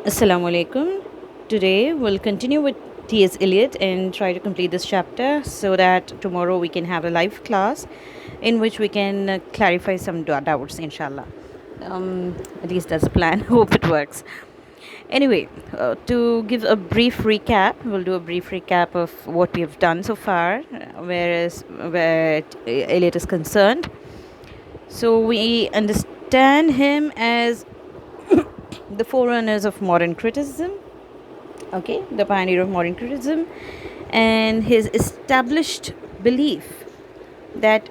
Assalamu alaikum. Today we'll continue with T.S. Eliot and try to complete this chapter so that tomorrow we can have a live class in which we can clarify some doubts, inshallah. At least that's the plan. Hope it works. Anyway, to give a brief recap, we'll do a brief recap of what we have done so far, where Eliot is concerned. So we understand him as the forerunners of modern criticism, okay, the pioneer of modern criticism, and his established belief that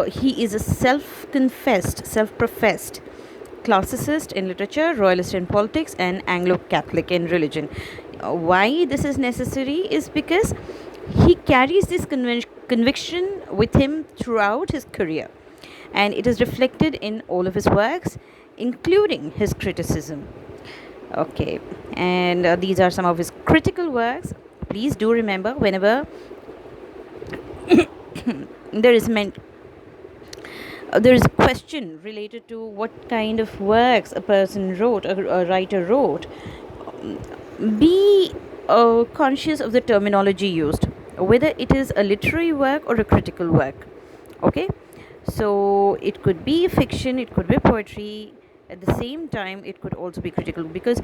he is a self-professed classicist in literature, royalist in politics, and Anglo-Catholic in religion. Why this is necessary is because he carries this conviction with him throughout his career, and it is reflected in all of his works, including his criticism. Okay, and these are some of his critical works. Please do remember, whenever there is there is a question related to what kind of works a person wrote, a writer wrote, be conscious of the terminology used, whether it is a literary work or a critical work. Okay, so it could be fiction, it could be poetry. At the same time, it could also be critical, because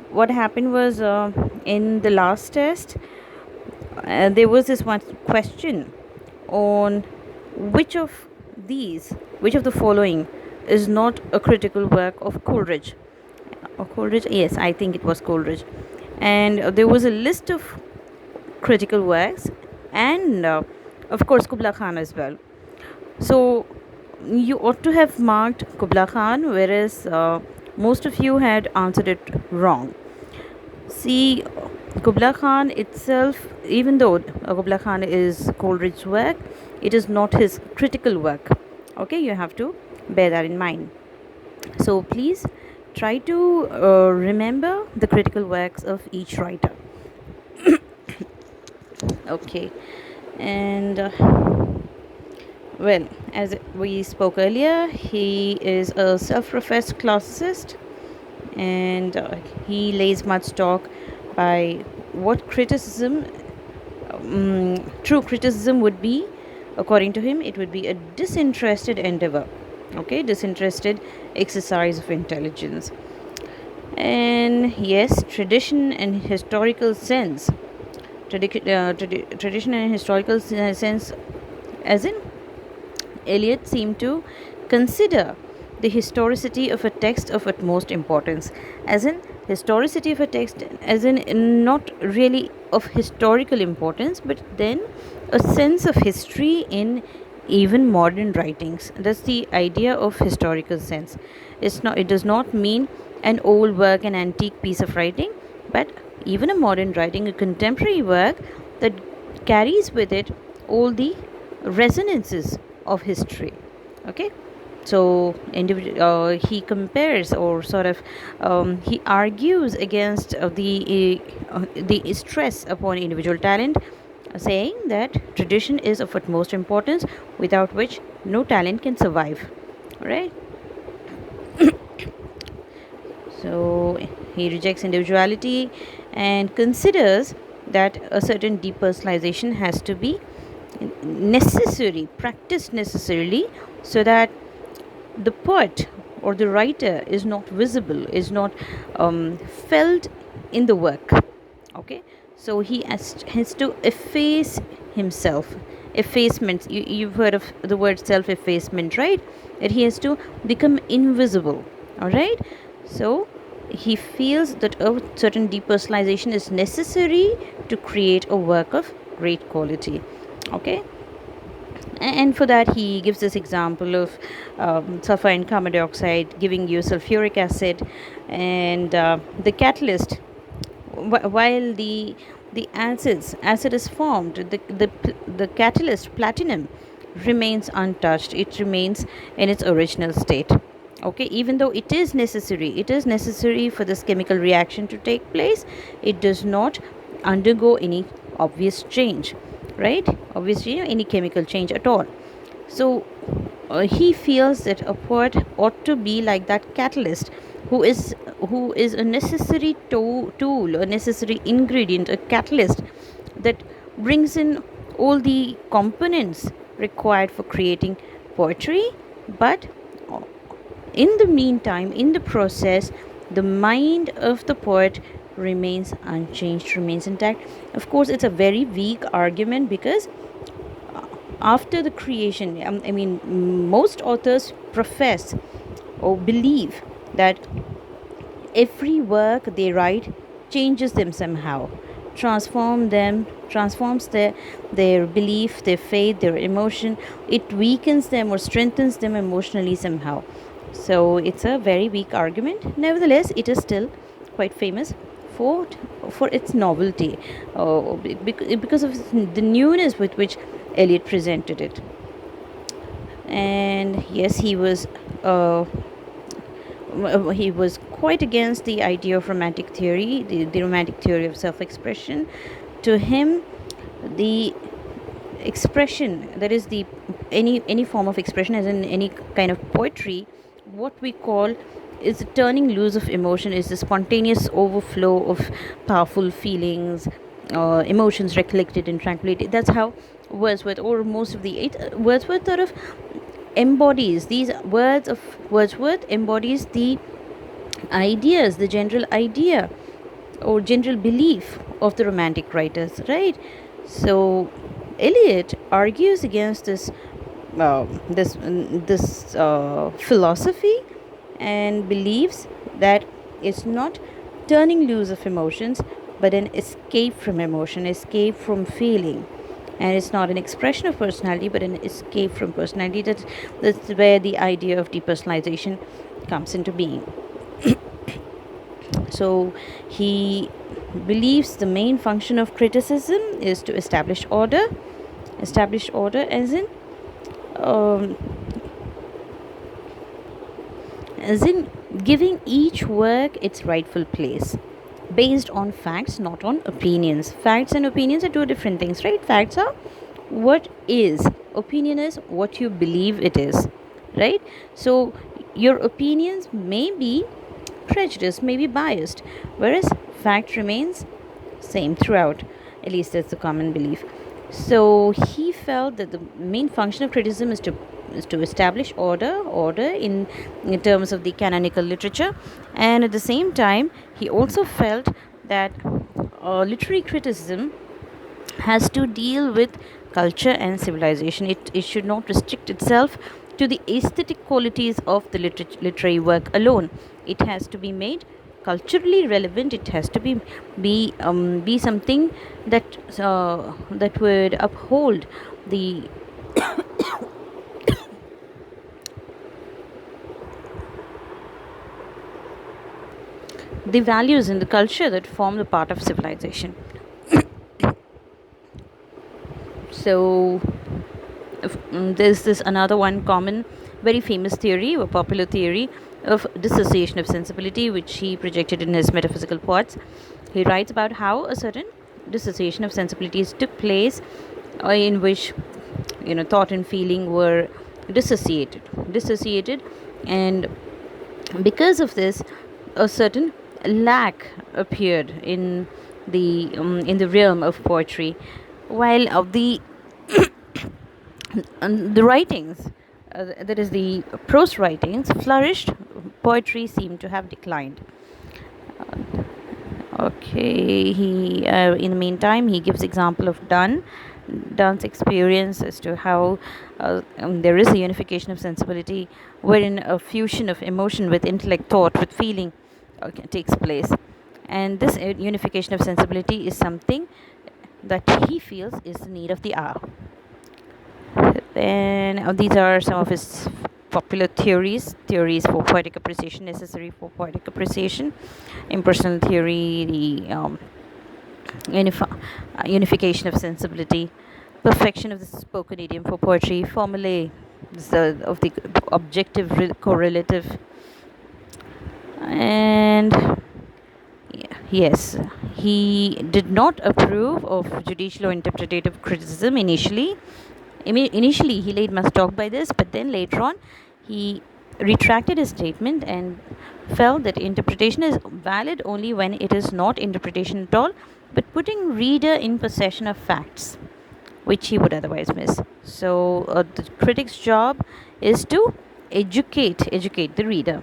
what happened was, in the last test, there was this one question on which of which of the following is not a critical work of Coleridge. Coleridge, yes, I think it was Coleridge. And there was a list of critical works, and of course Kubla Khan as well. So you ought to have marked Kubla Khan, whereas most of you had answered it wrong. See, Kubla Khan itself, even though Kubla Khan is Coleridge's work, it is not his critical work. Okay, you have to bear that in mind. So please try to remember the critical works of each writer. Okay, and well, as we spoke earlier, he is a self-professed classicist, and he lays much stock by what criticism, true criticism would be. According to him, it would be a disinterested endeavor, okay, disinterested exercise of intelligence. And yes, tradition and historical sense, tradition and historical sense, as in Eliot seemed to consider the historicity of a text of utmost importance, as in historicity of a text, as in not really of historical importance, but then a sense of history in even modern writings. That's the idea of historical sense. It does not mean an old work, an antique piece of writing, but even a modern writing, a contemporary work that carries with it all the resonances of history. Okay, so he compares, or sort of he argues against the stress upon individual talent, saying that tradition is of utmost importance, without which no talent can survive. Right. So he rejects individuality and considers that a certain depersonalization has to be practiced necessarily, so that the poet or the writer is not visible, is not felt in the work. Okay, so he has to efface himself. Effacement, you've heard of the word self-effacement, right? That he has to become invisible. All right, so he feels that a certain depersonalization is necessary to create a work of great quality. Okay, and for that he gives this example of sulfur and carbon dioxide giving you sulfuric acid, and the catalyst, while the acid is formed, the catalyst platinum remains untouched, it remains in its original state. Okay, even though it is necessary for this chemical reaction to take place, it does not undergo any obvious change, right? Obviously, any chemical change at all. So he feels that a poet ought to be like that catalyst who is a necessary tool, a necessary ingredient, a catalyst that brings in all the components required for creating poetry. But in the meantime, in the process, the mind of the poet remains unchanged, remains intact. Of course, it's a very weak argument, because after the creation, most authors profess or believe that every work they write changes them somehow, transforms their belief, their faith, their emotion. It weakens them or strengthens them emotionally somehow. So it's a very weak argument. Nevertheless, it is still quite famous for its novelty, because of the newness with which Eliot presented it. And yes, he was quite against the idea of romantic theory, the romantic theory of self-expression. To him, the expression, that is the any form of expression, as in any kind of poetry, what we call is the turning loose of emotion, is the spontaneous overflow of powerful feelings, emotions recollected in tranquility. That's how Wordsworth, or most of the eight, Wordsworth sort of embodies these words of Wordsworth, embodies the ideas, the general idea or general belief of the romantic writers, right? So Eliot argues against this philosophy, and believes that it's not turning loose of emotions, but an escape from emotion, escape from feeling. And it's not an expression of personality, but an escape from personality. That's where the idea of depersonalization comes into being. So he believes the main function of criticism is to establish order. Establish order um, as in giving each work its rightful place, based on facts, not on opinions. Facts and opinions are two different things, right? Facts are what is, opinion is what you believe it is, right? So your opinions may be prejudiced, may be biased, whereas fact remains same throughout. At least that's the common belief. So he felt that the main function of criticism is to establish order in terms of the canonical literature. And at the same time, he also felt that literary criticism has to deal with culture and civilization. It should not restrict itself to the aesthetic qualities of the literary work alone. It has to be made culturally relevant. It has to be something that would uphold the the values in the culture that form the part of civilization. So there's this another one common, very famous theory, or popular theory of dissociation of sensibility, which he projected in his Metaphysical Poets. He writes about how a certain dissociation of sensibilities took place, in which thought and feeling were dissociated, and because of this, a certain lack appeared in the realm of poetry, while of the writings, that is the prose writings, flourished. Poetry seemed to have declined. Okay, he in the meantime, he gives example of Donne's experience as to how there is a unification of sensibility, wherein a fusion of emotion with intellect, thought with feeling takes place. And this unification of sensibility is something that he feels is the need of the hour. Then these are some of his popular theories for poetic appreciation, necessary for poetic appreciation: impersonal theory, the unification of sensibility, perfection of the spoken idiom for poetry, formulae of the objective correlative, and yes, he did not approve of judicial or interpretative criticism initially. initially he laid much stock by this, but then later on he retracted his statement and felt that interpretation is valid only when it is not interpretation at all, but putting reader in possession of facts which he would otherwise miss. So the critic's job is to educate the reader.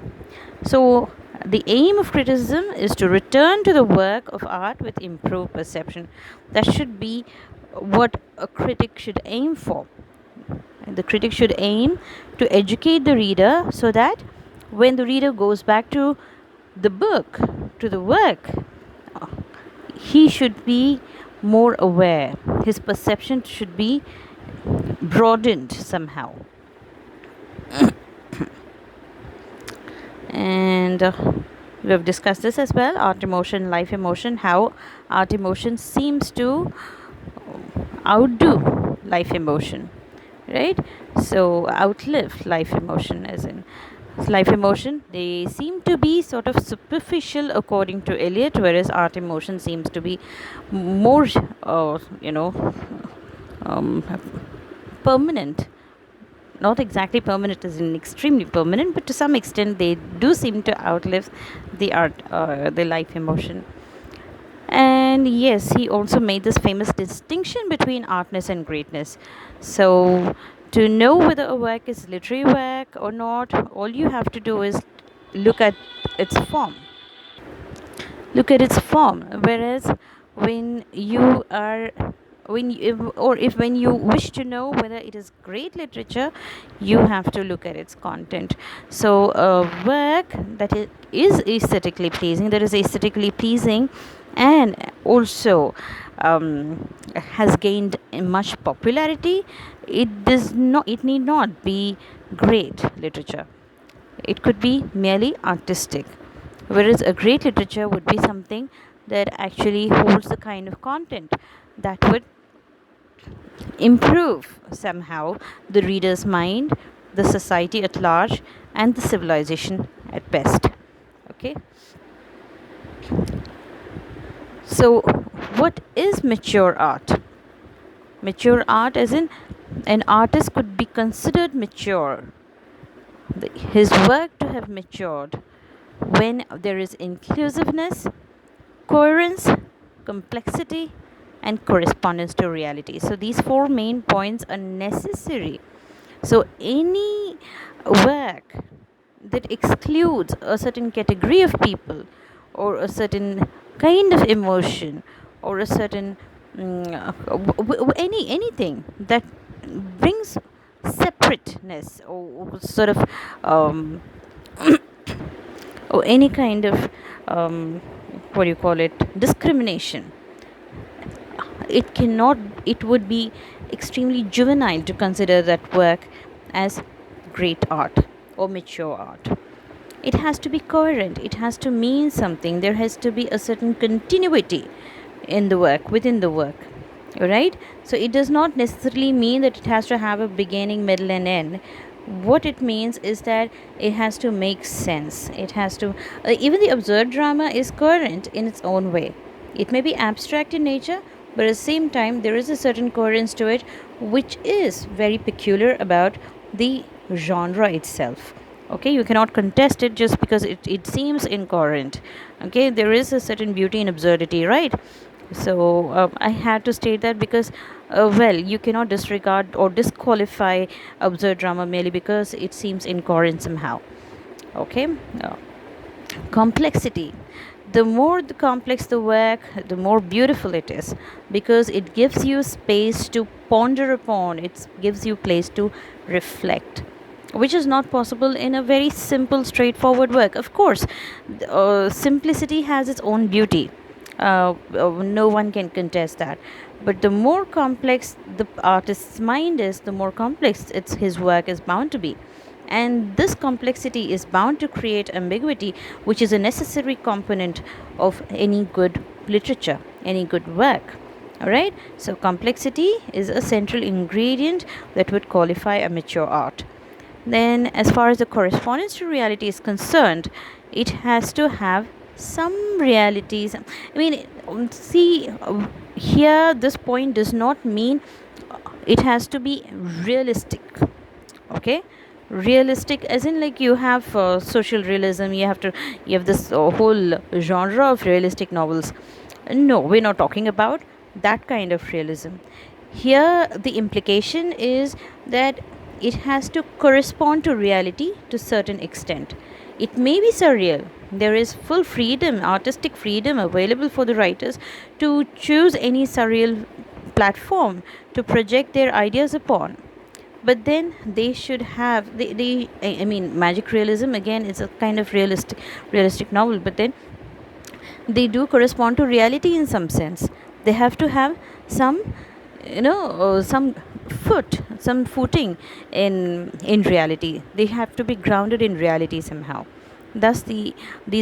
So the aim of criticism is to return to the work of art with improved perception. That should be what a critic should aim for. The critic should aim to educate the reader so that when the reader goes back to the book, to the work, he should be more aware. His perception should be broadened somehow. And we have discussed this as well, art emotion, life emotion, how art emotion seems to outdo life emotion, right? So outlive life emotion, as in life emotion, they seem to be sort of superficial according to Eliot, whereas art emotion seems to be more um, permanent. Not exactly permanent as in extremely permanent, but to some extent they do seem to outlive the life emotion. And yes, he also made this famous distinction between artness and greatness. So to know whether a work is literary work or not, all you have to do is look at its form. Look at its form. Whereas when you are when you, or if when you wish to know whether it is great literature, you have to look at its content. So a work that is aesthetically pleasing, and also has gained much popularity, it need not be great literature. It could be merely artistic. Whereas a great literature would be something that actually holds the kind of content that would improve somehow the reader's mind, the society at large, and the civilization at best. Okay. So, what is mature art? Mature art, as in an artist could be considered mature, his work to have matured when there is inclusiveness, coherence, complexity, and correspondence to reality. So these four main points are necessary. So any work that excludes a certain category of people, or a certain kind of emotion, or a certain anything that brings separateness, or sort of um, or any kind of what do you call it, discrimination, it would be extremely juvenile to consider that work as great art or mature art. It has to be coherent, it has to mean something, there has to be a certain continuity in the work, within the work, right? So it does not necessarily mean that it has to have a beginning, middle, and end. What it means is that it has to make sense. It has to even the absurd drama is coherent in its own way. It may be abstract in nature, but at the same time there is a certain coherence to it which is very peculiar about the genre itself. Okay, you cannot contest it just because it seems incoherent. Okay, there is a certain beauty in absurdity, right? So I had to state that because you cannot disregard or disqualify absurd drama merely because it seems incoherent somehow. Okay. Complexity, the more the complex the work, the more beautiful it is, because it gives you space to ponder upon, it gives you place to reflect, which is not possible in a very simple straightforward work. Of course, simplicity has its own beauty, no one can contest that, but the more complex the artist's mind is, the more complex his work is bound to be, and this complexity is bound to create ambiguity, which is a necessary component of any good literature, any good work. All right, so complexity is a central ingredient that would qualify a mature art. Then, as far as the correspondence to reality is concerned, it has to have some realities. I mean, see, here this point does not mean it has to be realistic. Okay, realistic as in, like, you have social realism, you have this whole genre of realistic novels. No, we're not talking about that kind of realism. Here the implication is that it has to correspond to reality to certain extent. It may be surreal. There is full freedom, artistic freedom available for the writers to choose any surreal platform to project their ideas upon. But then they should have I mean, magic realism again is a kind of realistic novel, but then they do correspond to reality in some sense. They have to have some, some some footing in reality. They have to be grounded in reality somehow. Thus these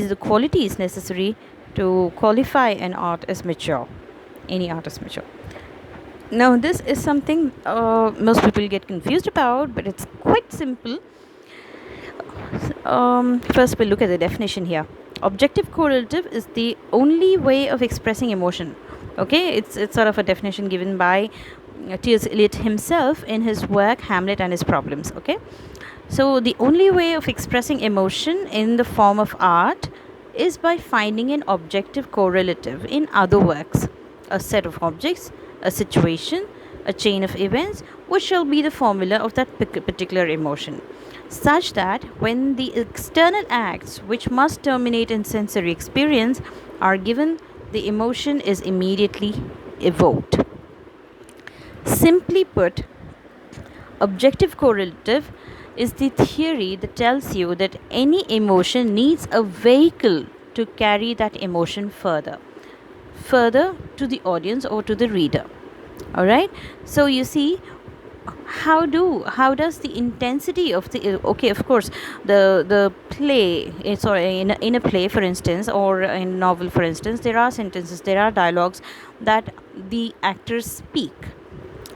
are the qualities necessary to qualify an art as mature, any art as mature. Now this is something most people get confused about, but it's quite simple. First, we'll look at the definition here. Objective correlative is the only way of expressing emotion. Okay, it's sort of a definition given by T.S. Eliot himself in his work Hamlet and His Problems. Okay, so the only way of expressing emotion in the form of art is by finding an objective correlative in other works, a set of objects, a situation, a chain of events, which shall be the formula of that particular emotion, such that when the external acts which must terminate in sensory experience are given, the emotion is immediately evoked. Simply put, objective correlative is the theory that tells you that any emotion needs a vehicle to carry that emotion further to the audience or to the reader. All right, so you see, how does the intensity of the okay, of course, the play, sorry, in a play, for instance, or in novel, for instance, there are sentences, there are dialogues that the actors speak.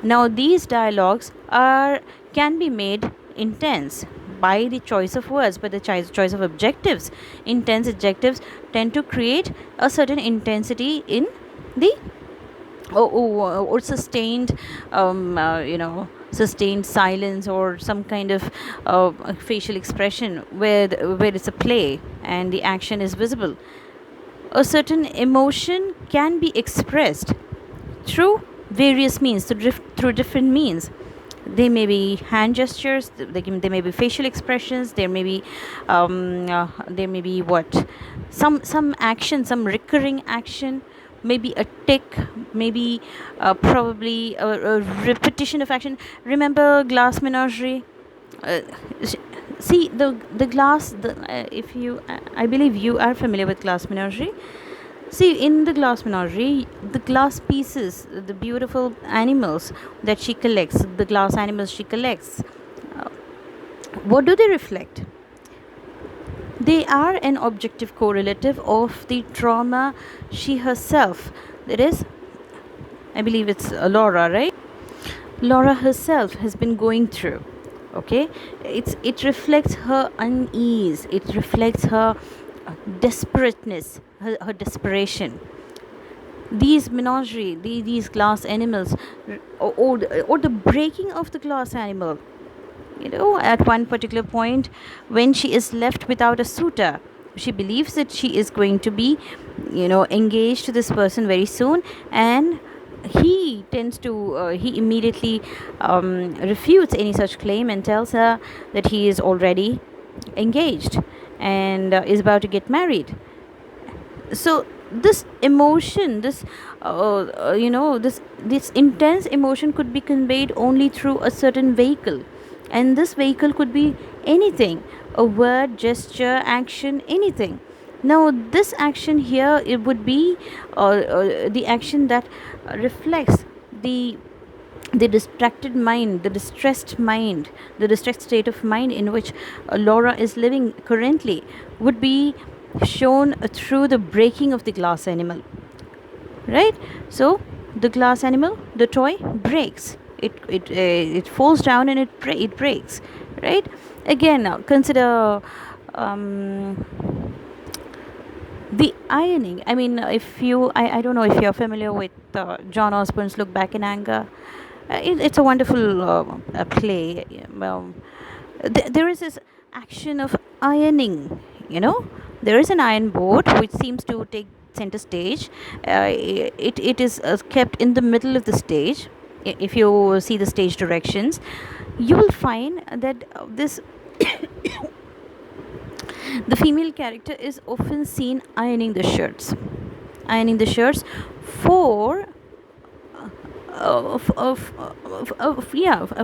Now these dialogues can be made intense by the choice of words, by the choice of adjectives. Intense adjectives tend to create a certain intensity in the or sustained sustained silence, or some kind of facial expression where it's a play and the action is visible. A certain emotion can be expressed through various means, through different means. They may be hand gestures, they may be facial expressions, there may be what, some action, some recurring action, maybe a tick, maybe probably a repetition of action. Remember Glass Menagerie? uh, See the glass, if you, I believe you are familiar with Glass Menagerie. See, in the Glass Menagerie, the glass pieces, the beautiful animals that she collects, the glass animals she collects, uh, what do they reflect? They are an objective correlative of the trauma she herself, that is, I believe it's Laura, right? Laura herself has been going through. Okay, it reflects her unease, it reflects her desperateness, her desperation. These menagerie, these glass animals, or the breaking of the glass animal, at one particular point, when she is left without a suitor, she believes that she is going to be, engaged to this person very soon, and he immediately refutes any such claim and tells her that he is already engaged and is about to get married. So this emotion, this intense emotion could be conveyed only through a certain vehicle, and this vehicle could be anything, a word, gesture, action, anything. Now this action here, it would be the action that reflects the distracted mind, the distressed state of mind in which Laura is living currently, would be shown through the breaking of the glass animal, right? So the glass animal, the toy, breaks. It falls down and it breaks, right? Again, now consider the ironing. I mean, if you, I don't know if you're familiar with John Osborne's Look Back in Anger. It's a wonderful play. There is this action of ironing, you know. There is an iron board which seems to take center stage. It is kept in the middle of the stage. If you see the stage directions, you will find that this the female character is often seen ironing the shirts for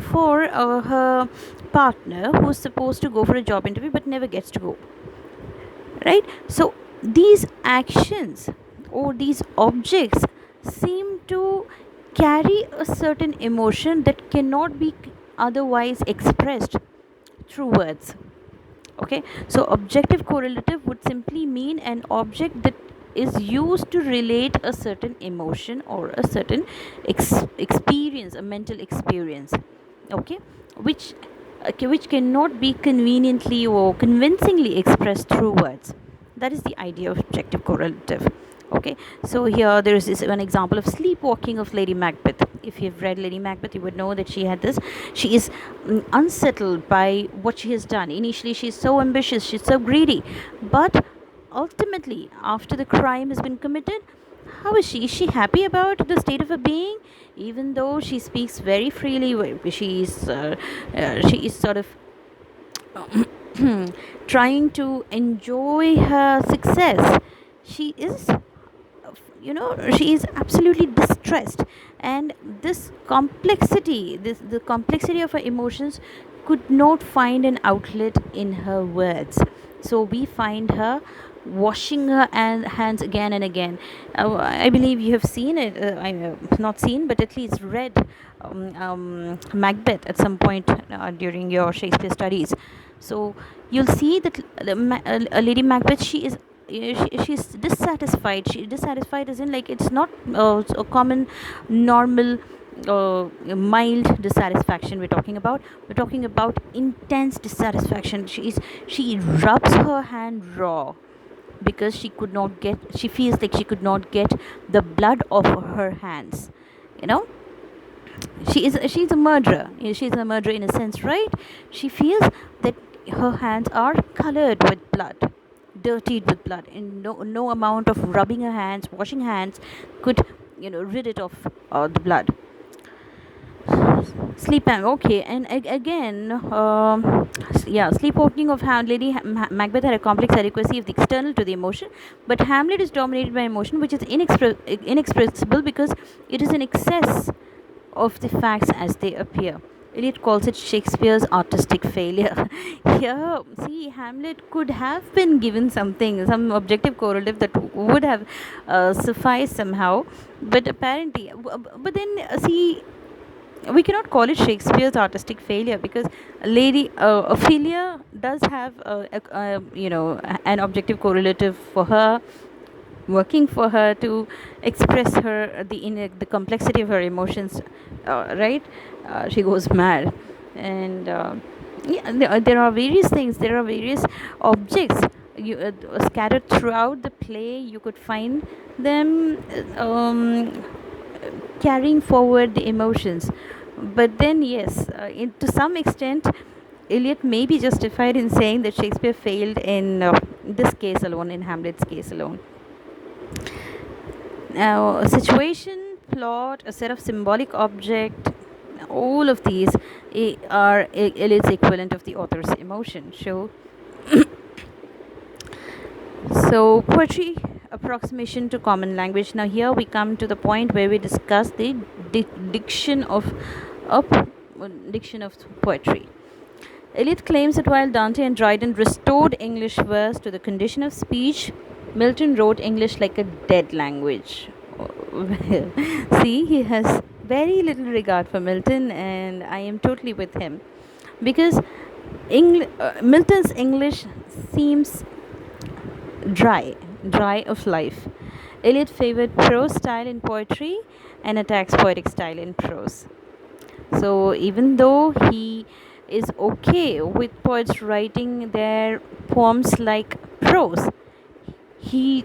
for her partner who's supposed to go for a job interview but never gets to go, right? So these actions or these objects seem to carry a certain emotion that cannot be otherwise expressed through words. Okay, so objective correlative would simply mean an object that is used to relate a certain emotion or a certain experience, a mental experience. Okay, which which cannot be conveniently or convincingly expressed through words. That is the idea of objective correlative. Okay, so here there is this one example of sleepwalking of Lady Macbeth. If you've read Lady Macbeth, you would know that she is unsettled by what she has done. Initially she's so ambitious, she's so greedy, but ultimately after the crime has been committed, how is she happy about the state of her being? Even though she speaks very freely, she is sort of trying to enjoy her success, she is, she is absolutely distressed. And this complexity, the complexity of her emotions could not find an outlet in her words. So we find her washing her hands again and again. I believe you have seen it. I not seen, but at least read Macbeth at some point during your Shakespeare studies. So you'll see that Lady Macbeth, she's dissatisfied. She dissatisfied as in, like, it's not a common normal mild dissatisfaction we're talking about intense dissatisfaction. She rubs her hand raw because she feels like she could not get the blood off her hands, you know. She's a murderer. She's a murderer in a sense, right? She feels that her hands are colored with blood, dirtied with blood, and no amount of rubbing her hands, washing hands could, rid it of the blood. Sleep time, okay. And again, sleepwalking of Lady Macbeth had a complex adequacy of the external to the emotion, but Hamlet is dominated by emotion which is inexpressible because it is in excess of the facts as they appear. Eliot calls it Shakespeare's artistic failure. Here, see, Hamlet could have been given something, some objective correlative that would have sufficed somehow, but apparently, but then see, we cannot call it Shakespeare's artistic failure because Lady Ophelia does have an objective correlative for her, working for her to express the complexity of her emotions, right? She goes mad, and there are various things. There are various objects scattered throughout the play. You could find them carrying forward the emotions. But then, yes, to some extent, Eliot may be justified in saying that Shakespeare failed in this case alone, in Hamlet's case alone. Now, a situation, plot, a set of symbolic object, all of these are Eliot's equivalent of the author's emotion. So poetry, approximation to common language. Now here we come to the point where we discuss the diction of poetry. Eliot claims that while Dante and Dryden restored English verse to the condition of speech, Milton wrote English like a dead language. Well, see, he has very little regard for Milton, and I am totally with him, because Milton's English seems dry of life. Eliot favored prose style in poetry and attacks poetic style in prose. So even though he is okay with poets writing their poems like prose, he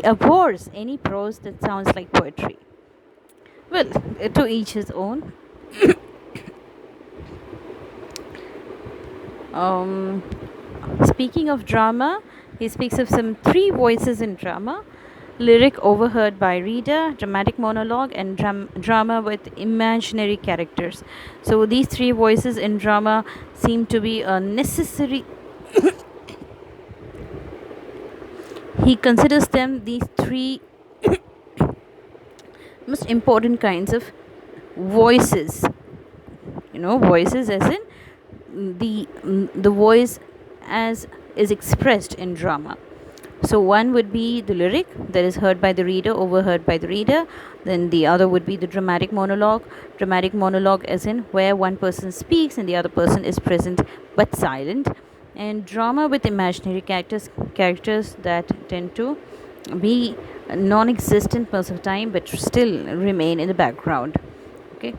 abhors any prose that sounds like poetry. Well, to each his own. Um, Speaking of drama, he speaks of some three voices in drama: lyric overheard by reader, dramatic monologue, and drama with imaginary characters. So these three voices in drama seem to be a necessary. He considers them these three most important kinds of voices. Voices as in the voice as is expressed in drama. So one would be the lyric that is heard by the reader, overheard by the reader. Then the other would be the dramatic monologue. Dramatic monologue as in where one person speaks and the other person is present but silent. And drama with imaginary characters that tend to be non-existent most of the time but still remain in the background. Okay.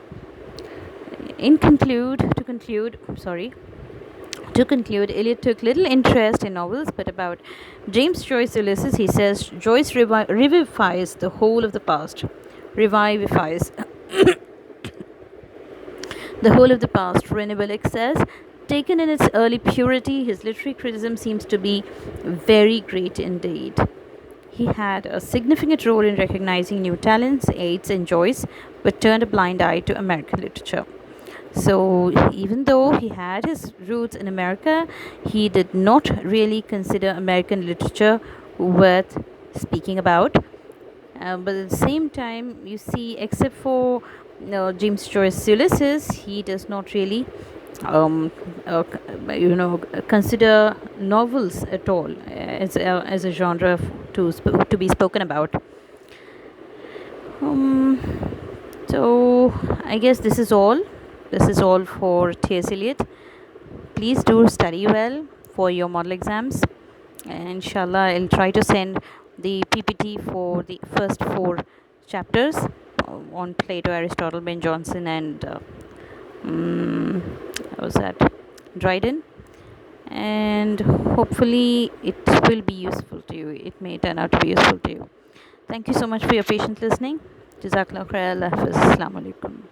To conclude, Eliot took little interest in novels, but about James Joyce's Ulysses, he says Joyce revivifies the whole of the past. Revivifies the whole of the past. Renewal says, taken in its early purity, his literary criticism seems to be very great indeed. He had a significant role in recognizing new talents, aids, and Joyce, but turned a blind eye to American literature. So, even though he had his roots in America, he did not really consider American literature worth speaking about. But at the same time, you see, except for James Joyce's Ulysses, he does not really um, consider novels at all as a genre to be spoken about. Um, so I guess this is all. This is all for T.S. Eliot. Please do study well for your model exams. And inshallah, I'll try to send the PPT for the first four chapters on Plato, Aristotle, Ben Jonson, and what was that? Dryden. And hopefully, it will be useful to you. It may turn out to be useful to you. Thank you so much for your patient listening. Jazakallah khair. Allah Hafiz. Assalamu alaikum.